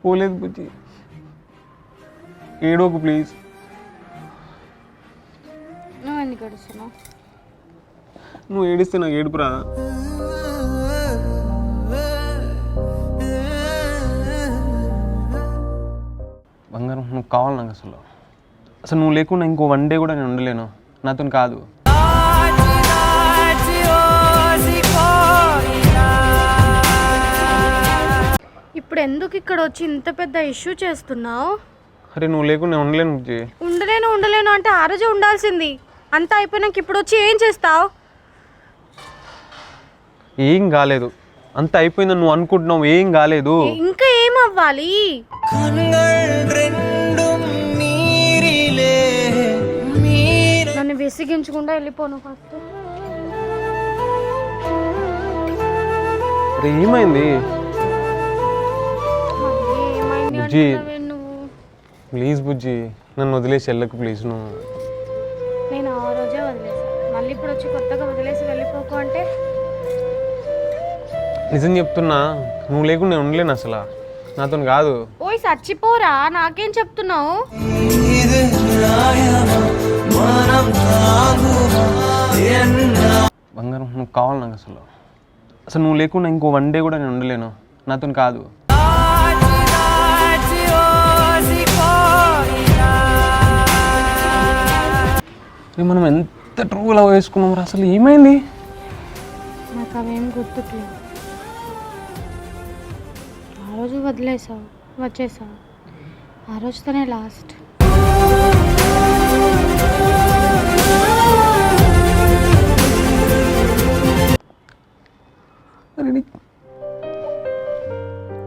పోలేదు బుజ్జి, ఏడోకు ప్లీజ్. నువ్వు ఎందుకు ఏడుస్తున్నావు? నువ్వు ఏడిస్తే నాకు ఏడుపు రాదా? బంగారం నువ్వు కావాలి నాకు. అసలు నువ్వు లేకుండా ఇంకో 1 డే కూడా నేను ఉండలేను. నాతో కాదు. ఇప్పుడు ఎందుకు ఇక్కడ వచ్చి ఇంత పెద్ద ఇష్యూ చేస్తున్నావు? అరే నువ్వు లేకుండా నేను ఉండలేను బుజ్జి. ఉండలేను అంటే ఆ రోజే ఉండాల్సింది. అంతా అయిపోయినాక ఇప్పుడు వచ్చి ఏం చేస్తావు? ఏం కాలేదు, అంత అయిపోయిందని నువ్వు అనుకుంటున్నావు. ఏం కాలేదు. ఇంకా ఏం అవ్వాలి? నన్ను విసిగించకుండా వెళ్ళిపోను ఫస్ట్. అరే ఏమైంది బుజ్జి? నువ్వు ప్లీజ్ బుజ్జి, నన్ను వదిలేసి వెళ్ళకు ప్లీజ్. నువ్వు నేను ఆ రోజే వదిలేసా, మళ్ళీ ఇప్పుడు వచ్చి కొత్తగా వదిలేసి వెళ్ళిపోకు అంటే? నిజం చెప్తున్నా, నువ్వు లేకుండా నేను ఉండలేను. అసలు నాతో కాదు. ఓయ్ చచ్చిపోరా, నాకేం చెప్తున్నావు? బంగారం నువ్వు కావాలి నాకు. అసలు నువ్వు లేకుండా ఇంకో 1 డే కూడా నేను ఉండలేను. నాతో కాదు. మనం ఎంత ట్రూగా లవ్ వేసుకున్నాం రా. అసలు ఏమైంది? నాకు అవేం గుర్తుట్లేదు. ఆ రోజు వదిలేసావు, వచ్చేసావు. ఆ రోజుతోనే లాస్ట్.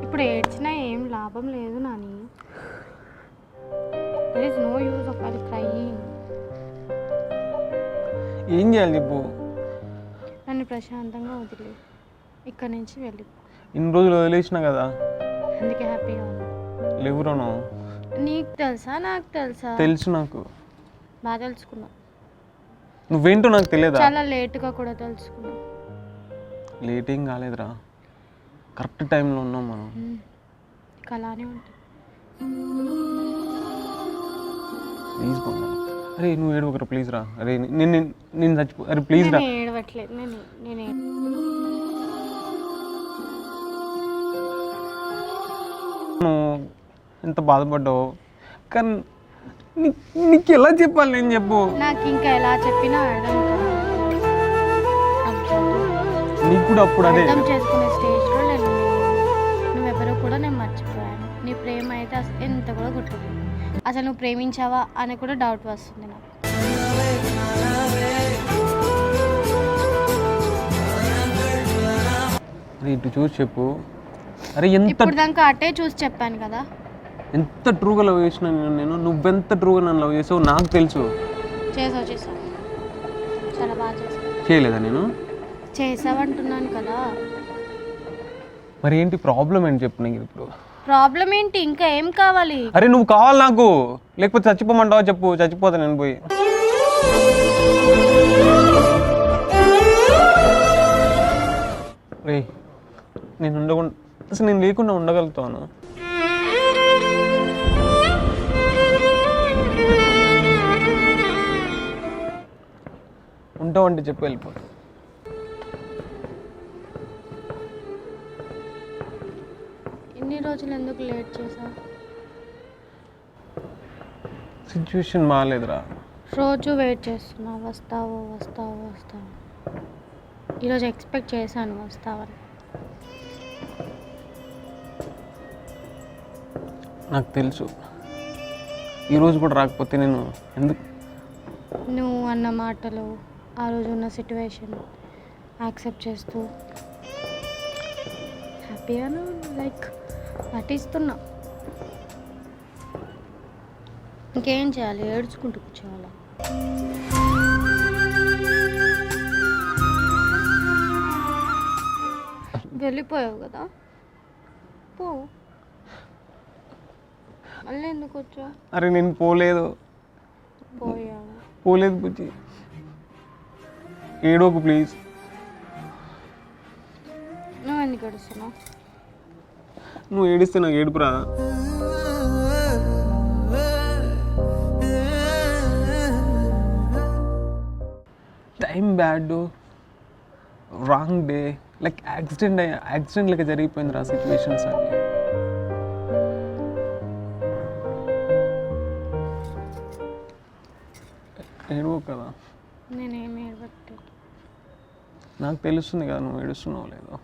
ఇప్పుడు ఏడ్చినా ఏం లాభం లేదు Nani. There is no use of crying. ఏం చేయాలి చెప్పు? నన్ను ప్రశాంతంగా వదిలే, ఇక్కడ నుంచి వెళ్ళిపో. ఇన్ని రోజులు వదిలేసినా కదా, అందుకే హ్యాపీగా ఉన్నా. లేవురాను. నీకు తెలుసా నాకు తెలుసా? తెలుసు, నాకు బాగా తెలుసుకున్నా. నువ్వేంటో నాకు తెలియదా? చాలా లేట్గా కూడా తెలుసుకున్నా. లేట్ ఏం కాలేదురా, కరెక్ట్ టైంలో ఉన్నాం మనం. అలానే ఉంటుంది. ప్లీజ్ బంగారం. అరే నువ్వు ఏడవకరా ప్లీజ్ రా. అరే నేను చచ్చిపో. అరే ప్లీజ్ రా. ఏడవట్లేదు. నేను నువ్వు ఎంత బాధపడ్డావు, కానీ నీకు ఎలా చెప్పాలి నేను చెప్పు? నాకు ఇంకా ఎలా చెప్పినా అర్థం కాదు. నీకు కూడా అప్పుడు అదే అర్థం చేసుకునే స్టేజ్లో నేను, నువ్వెవరో కూడా నేను మర్చిపోయాను. నీ ప్రేమ అయితే అసలు ఎంత కూడా గుర్తులేదు. అసలు నువ్వు ప్రేమించావా అని కూడా డౌట్ వస్తుంది నాకు. అరే ఇటు చూసి చెప్పు. అరే ఇప్పుడు దాకా అటే చూసి చెప్పాను కదా. ఎంత ట్రూగా లవ్ చేసిన నేను, నువ్వెంత ట్రూగా నన్ను లవ్ చేసావు నాకు తెలుసు. చేసావు చాలా బాగా చేసావు. చేయలేదా నేను? చేసావంటున్నాను కదా. మరి ఏంటి ప్రాబ్లం ఏంటి చెప్పు నాకు ఇప్పుడు. ప్రాబ్లం ఏంటి? ఇంకా ఏం కావాలి? అరే నువ్వు కావాలి నాకు, లేకపోతే చచ్చిపోమంటావా చెప్పు. చచ్చిపోతా నేను పోయి. రే నేను ఉండకుండా, అసలు నేను లేకుండా ఉండగలుగుతాను? ఉంటావంటే చెప్పి వెళ్ళిపో. ఇన్ని రోజులు ఎందుకు లేట్ చేసావు? సిచ్యువేషన్ బాగాలేదురా. రోజు వెయిట్ చేస్తున్నా, వస్తావు. ఈరోజు ఎక్స్పెక్ట్ చేశాను వస్తావని. నాకు తెలుసు ఈరోజు కూడా రాకపోతే నేను ఎందుకు. నువ్వు అన్న మాటలు, ఆ రోజు ఉన్న సిట్యువేషన్ యాక్సెప్ట్ చేస్తూ హ్యాపీగాను లైక్ నటిస్తున్నా. ఇంకేం చేయాలి? ఏడ్చుకుంటూ కూర్చోవాలా? వెళ్ళిపోయావు కదా, పో. మళ్ళీ ఎందుకు వచ్చావు? అరే నేను పోలేదు. పోలేదు బుజ్జి, ఏడోకు ప్లీజ్. నువ్వు ఎందుకు ఏడుస్తున్నావు? నువ్వు ఏడిస్తే నాకు ఏడుపు రాదా? Time bad, wrong day, like accident లెక్క జరిగిపోయింది రా సిచ్యువేషన్స్ అన్నీ. ఏడవో కదా, నేనేమి ఏడవట్లేదు. నాకు తెలుస్తుంది కదా నువ్వు ఏడుస్తున్నావు లేదో.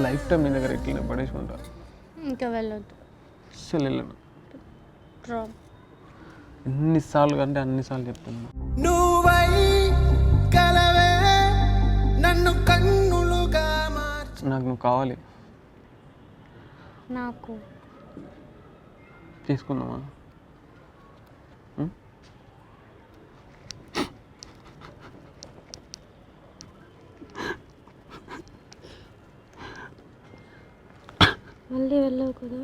లైఫ్ టైం మీ దగ్గర ఎట్లనే పడేసి ఉంటా. ఇంకా వెళ్ళొద్దు. అస్సలు వెళ్ళను. డ్రాప్. ఎన్నిసార్లు కంటే అన్నిసార్లు చెప్తున్నా. నాకు నువ్వు కావాలి. నాకు తీసుకుందామా? మళ్ళీ వెళ్ళావు కదా.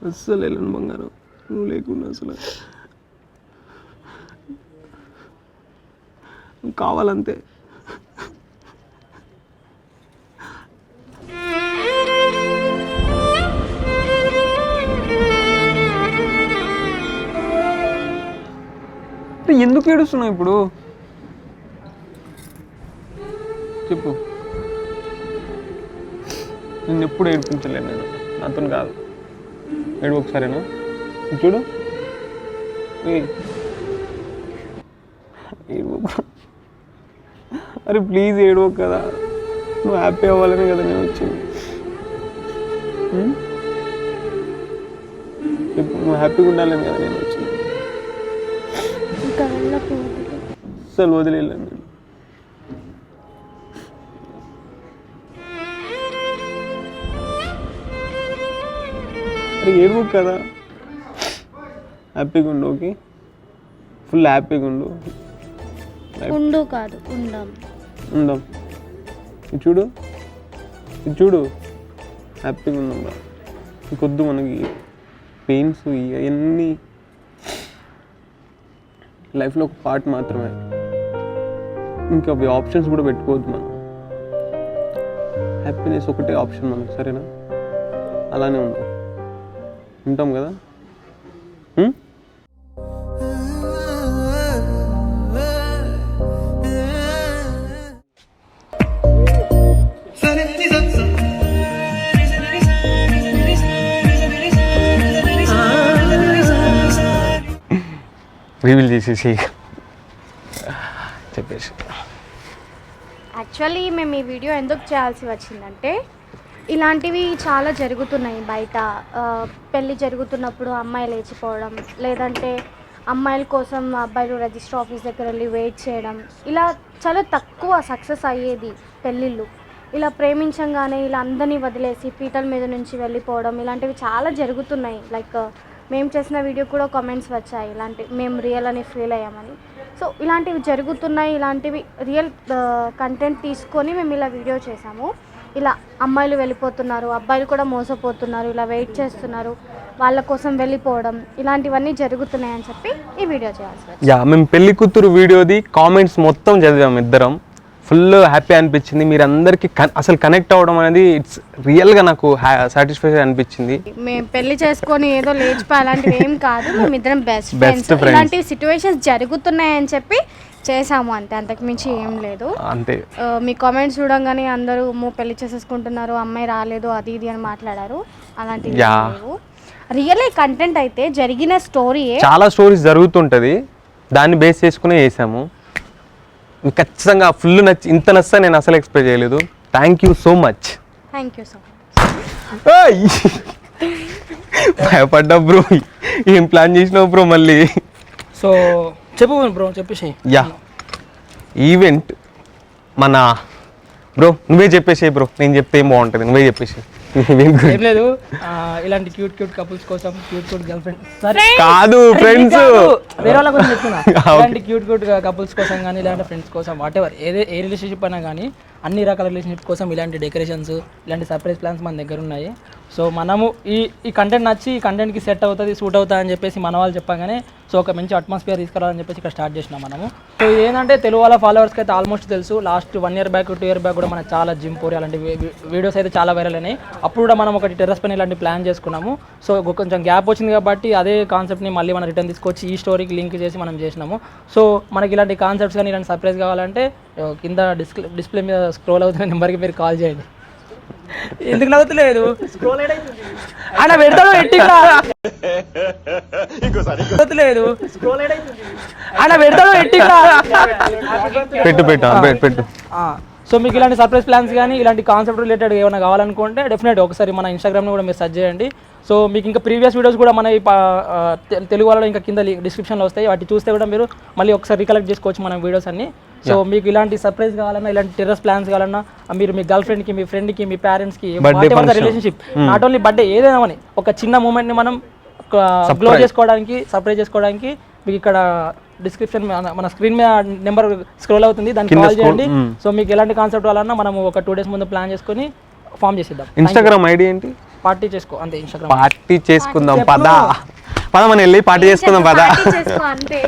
అస్సలు వెళ్ళను బంగారం, నువ్వు లేకుండా అసలు. నువ్వు కావాలంతే. ఎందుకు ఏడుస్తున్నావు ఇప్పుడు చెప్పు. నిన్ను ఎప్పుడు ఏడిపించలేను నేను, నాతో కాదు. ఏడు ఒకసారేనా చూడు. ఏడవ. అరే ప్లీజ్ ఏడవ కదా, నువ్వు హ్యాపీ అవ్వాలనే కదా నేను వచ్చింది. నువ్వు హ్యాపీగా ఉండాలని కదా నేను వచ్చింది. అసలు వదిలేను నేను. అరే ఏడవ కదా, హ్యాపీగా ఉండు. ఓకే, ఫుల్ హ్యాపీగా ఉండు. ఉండు కాదు, ఉందాం. ఉందాం. ఇది చూడు, ఇది చూడు, హ్యాపీగా ఉందాం రా. ఇంకొద్దు మనకి పెయిన్స్ ఇవన్నీ లైఫ్లో ఒక పార్ట్ మాత్రమే. ఇంకా అవి ఆప్షన్స్ కూడా పెట్టుకోవద్దు మనం. హ్యాపీనెస్ ఒకటే ఆప్షన్ మనకు, సరేనా? అలానే ఉంటాం కదా. రివీల్ చేసేసి చెప్పేసి. యాక్చువల్లీ మేము ఈ వీడియో ఎందుకు చేయాల్సి వచ్చిందంటే, ఇలాంటివి చాలా జరుగుతున్నాయి బయట. పెళ్ళి జరుగుతున్నప్పుడు అమ్మాయి లేచిపోవడం, లేదంటే అమ్మాయిల కోసం అబ్బాయిలు రిజిస్టర్ ఆఫీస్ దగ్గర వెళ్ళి వెయిట్ చేయడం, ఇలా చాలా తక్కువ సక్సెస్ అయ్యేది పెళ్ళిళ్ళు. ఇలా ప్రేమించంగానే ఇలా అందరినీ వదిలేసి పీటల మీద నుంచి వెళ్ళిపోవడం, ఇలాంటివి చాలా జరుగుతున్నాయి. లైక్ మేము చేసిన వీడియో కూడా కామెంట్స్ వచ్చాయి, ఇలాంటి మేము రియల్ అని ఫీల్ అయ్యామని. సో ఇలాంటివి జరుగుతున్నాయి. ఇలాంటివి రియల్ కంటెంట్ తీసుకొని మేము ఇలా వీడియో చేసాము. ఇలా అమ్మాయిలు వెళ్ళిపోతున్నారు, అబ్బాయిలు కూడా మోసపోతున్నారు, ఇలా వెయిట్ చేస్తున్నారు, వాళ్ళ కోసం వెళ్ళిపోవడం, ఇలాంటివన్నీ జరుగుతున్నాయని చెప్పి ఈ వీడియో చేయాల్సి వచ్చింది. మేము పెళ్లి కూతురు వీడియోది కామెంట్స్ మొత్తం చదివాము ఇద్దరం. ఫుల్ హ్యాపీ అనిపించింది. మీరు అందరికీ అసలు కనెక్ట్ అవ్వడం అనేది ఇట్స్ రియల్గా నాకు సాటిస్ఫాక్షన్ అనిపించింది. మేము పెళ్లి చేసుకొని ఏదో లేచిపోయి అలాంటివి ఏం కాదు, మేమిద్దరం బెస్ట్ ఫ్రెండ్స్. ఇలాంటి సిచ్యువేషన్స్ జరుగుతున్నాయని చెప్పి చేసాము అంతే, అంతకుమించి ఏం లేదు. అంతే. మీ కామెంట్స్ చూడంగానే అందరూ పెళ్లి చేసేసుకుంటున్నారు, అమ్మాయి రాలేదు, అది ఇది అని మాట్లాడారు. అలాంటివి లేవు. రియల్ కంటెంట్ అయితే జరిగిన స్టోరీ, చాలా స్టోరీస్ జరుగుతుంటది, దాన్ని బేస్ చేసుకునే చేసాము. ఖచ్చితంగా ఫుల్ నచ్చి, ఇంత నచ్చా నేను అసలు ఎక్స్పెక్ట్ చేయలేదు. Thank you so much. Thank you so much. భయపడ్డా బ్రో, ఏం ప్లాన్ చేసినావు బ్రో మళ్ళీ? సో చెప్పు బ్రో, చెప్పేసి. యా, ఈవెంట్ మన బ్రో నువ్వే చెప్పేసి బ్రో, నేను చెప్తే ఏం బాగుంటుంది, నువ్వే చెప్పేసి. ఏం లేదు, ఇలాంటి క్యూట్ కపుల్స్ కోసం, క్యూట్ గర్ల్ ఫ్రెండ్ కాదు ఫ్రెండ్స్, వేరే వాళ్ళ కోసం చెప్తున్నా. ఇలాంటి క్యూట్ కపుల్స్ కోసం కానీ, ఇలాంటి ఫ్రెండ్స్ కోసం, వాట్ ఎవర్ ఏ రిలేషన్షిప్ అయినా కానీ అన్ని రకాల రిలేషన్షిప్ కోసం ఇలాంటి డెకరేషన్స్, ఇలాంటి సర్ప్రైజ్ ప్లాన్స్ మన దగ్గర ఉన్నాయి. సో మనము ఈ కంటెంట్ నచ్చి ఈ కంటెంట్కి సెట్ అవుతుంది, సూట్ అవుతుంది అని చెప్పేసి మన వాళ్ళు చెప్పగానే సో ఒక మంచి అట్మాస్ఫియర్ తీసుకురావాలని చెప్పేసి ఇక్కడ స్టార్ట్ చేసినాం మనము. సో ఏంటంటే తెలుగు వాళ్ళ ఫాలోవర్స్కి అయితే ఆల్మోస్ట్ తెలుసు, last 1 year back 2 year back కూడా మనకు చాలా జిమ్ పోరి అలాంటి వీడియోస్ అయితే చాలా వైరల్ అయినాయి. అప్పుడు కూడా మనం ఒకటి టెర్రస్ పైన ఇలాంటి ప్లాన్ చేసుకున్నాము. సో కొంచెం గ్యాప్ వచ్చింది కాబట్టి అదే కాన్సెప్ట్ని మళ్ళీ మనం రిటర్న్ తీసుకొచ్చి ఈ స్టోరీకి లింక్ చేసి మనం చేసినాము. సో మనకి ఇలాంటి కాన్సెప్ట్స్ కానీ ఇలాంటి సర్ప్రైజ్ కావాలంటే కింద డిస్ప్లే మీద స్క్రోల్ అవుతున్న నెంబర్కి మీరు కాల్ చేయండి. ఎందుకు నవ్వుతలేదు? అన్న పెడతాడు ఎట్టిగా అన్న పెడతాడు ఎట్టిగా పెట్టు. సో మీకు ఇలాంటి సర్ప్రైజ్ ప్లాన్స్ కానీ ఇలాంటి కాన్సెప్ట్ రిలేటెడ్ ఏమైనా కావాలనుకుంటే డెఫినెట్ ఒకసారి మన ఇన్స్టాగ్రామ్ని కూడా మీరు సెర్చ్ చేయండి. సో మీకు ఇంకా ప్రీవియస్ వీడియోస్ కూడా మన తెలుగు వాళ్ళలో ఇంకా కింద డిస్క్రిప్షన్లో వస్తాయి, వాటి చూస్తే కూడా మీరు మళ్ళీ ఒకసారి రికలెక్ట్ చేసుకోవచ్చు మన వీడియోస్ అన్ని. సో మీకు ఇలాంటి సర్ప్రైజ్ కావాలన్నా, ఇలాంటి టెర్రస్ ప్లాన్స్ కావాలన్నా, మీరు మీ గర్ల్ ఫ్రెండ్కి, మీ ఫ్రెండ్కి, మీ పేరెంట్స్కి రిలేషన్షిప్ నాట్ ఓన్లీ బర్త్డే ఏదైనా అని ఒక చిన్న మూమెంట్ని మనం గ్లో చేసుకోవడానికి, సర్ప్రైజ్ చేసుకోవడానికి మీకు ఇక్కడ డిస్క్రిప్షన్ మన స్క్రీన్ మీద నెంబర్ స్క్రోల్ అవుతుంది, దానికి కాల్ చేయండి. సో మీకు ఎలాంటి కాన్సెప్ట్ కావాలన్నా మనం ఒక 2 days ముందు ప్లాన్ చేసుకొని ఫామ్ చేసేద్దాం. ఇన్స్టాగ్రామ్ ఐడి ఏంటి? పార్టీ చేసుకో అంతే. ఇన్స్టాగ్రామ్ పార్టీ చేసుకుందాం పదా, మనం వెళ్ళి పార్టీ చేసుకుందాం పదా. చేసుకో అంతే.